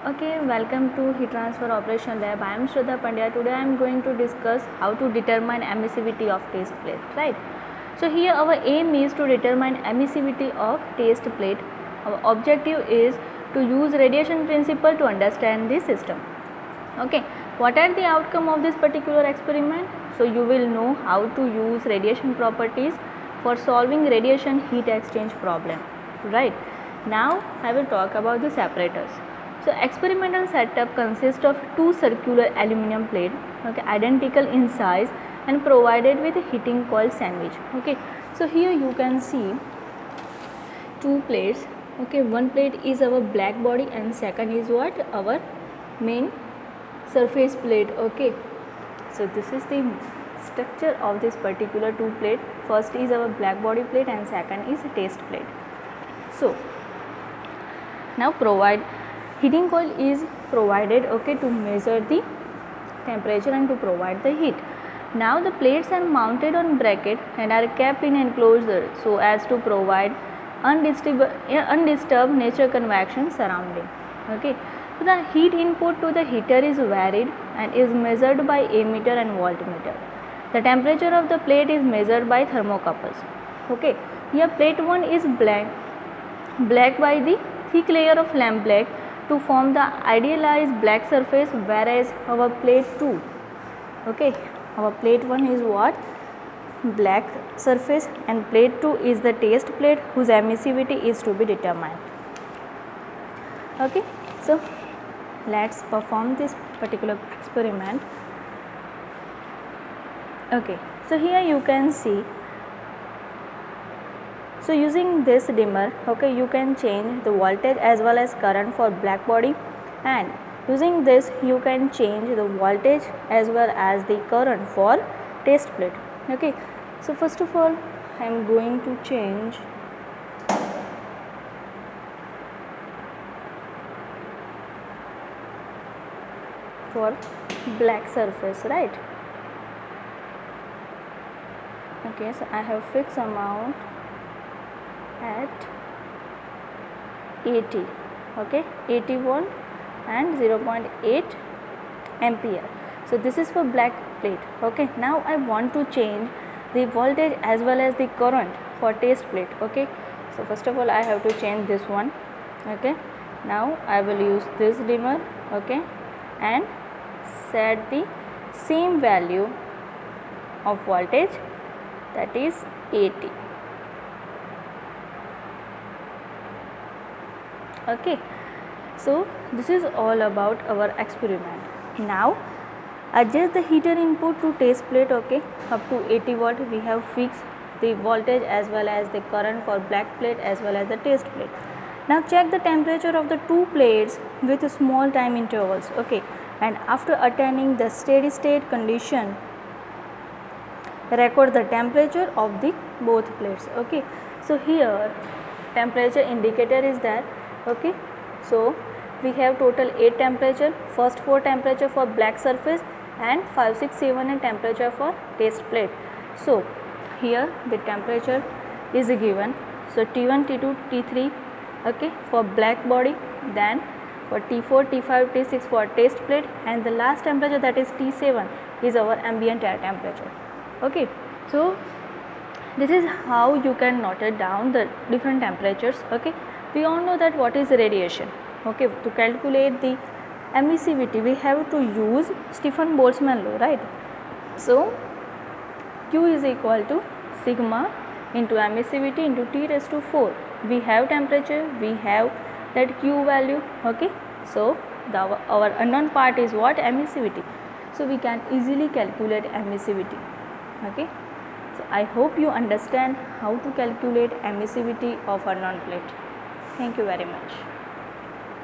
Okay, welcome to Heat Transfer Operation Lab. I am Shraddha Pandya. Today I am going to discuss how to determine emissivity of test plate, right? So here our aim is to determine emissivity of test plate. Our objective is to use radiation principle to understand the system. Okay, what are the outcome of this particular experiment? So you will know how to use radiation properties for solving radiation heat exchange problem, right? Now I will talk about the separators. So experimental setup consists of two circular aluminum plate, okay, identical in size and provided with a heating coil sandwich. Okay, so here you can see two plates. Okay, one plate is our black body and second is what, our main surface plate. Okay, so this is the structure of this particular two plate. First is our black body plate and second is test plate. So now heating coil is provided, okay, to measure the temperature and to provide the heat. Now the plates are mounted on bracket and are kept in enclosure so as to provide undisturbed natural convection surrounding. Okay, so the heat input to the heater is varied and is measured by ammeter and voltmeter. The temperature of the plate is measured by thermocouples. Okay, here plate 1 is black by the thick layer of lamp black to form the idealized black surface, whereas our plate 2, okay, our plate 1 is what, black surface, and plate 2 is the test plate whose emissivity is to be determined. Okay, so let's perform this particular experiment. Okay, so here you can see, so using this dimmer, okay, you can change the voltage as well as current for black body, and using this you can change the voltage as well as the current for test plate. Okay, so first of all I am going to change for black surface, right? Okay, so I have fixed amount at 80, okay, 80 volt and 0.8 ampere. So this is for black plate. Okay, now I want to change the voltage as well as the current for test plate. Okay, so first of all I have to change this one. Okay, now I will use this dimmer, okay, and set the same value of voltage, that is 80. Okay, so this is all about our experiment. Now adjust the heater input to test plate, okay, up to 80 volt. We have fixed the voltage as well as the current for black plate as well as the test plate. Now check the temperature of the two plates with small time intervals, okay, and after attaining the steady state condition, record the temperature of the both plates. Okay, so here temperature indicator is there. Okay, so we have total 8 temperature, first 4 temperature for black surface and 5, 6, 7 and temperature for test plate. So here the temperature is given, so T1, T2, T3, okay, for black body, then for T4, T5, T6 for test plate, and the last temperature, that is T7, is our ambient air temperature. Okay, so this is how you can note it down the different temperatures. Okay, we all know that what is radiation. Okay, to calculate the emissivity we have to use Stefan-Boltzmann law, right? So Q is equal to sigma into emissivity into T raised to 4. We have temperature, we have that Q value. Okay, so our unknown part is what, emissivity. So we can easily calculate emissivity. Okay, so I hope you understand how to calculate emissivity of unknown plate. Thank you very much.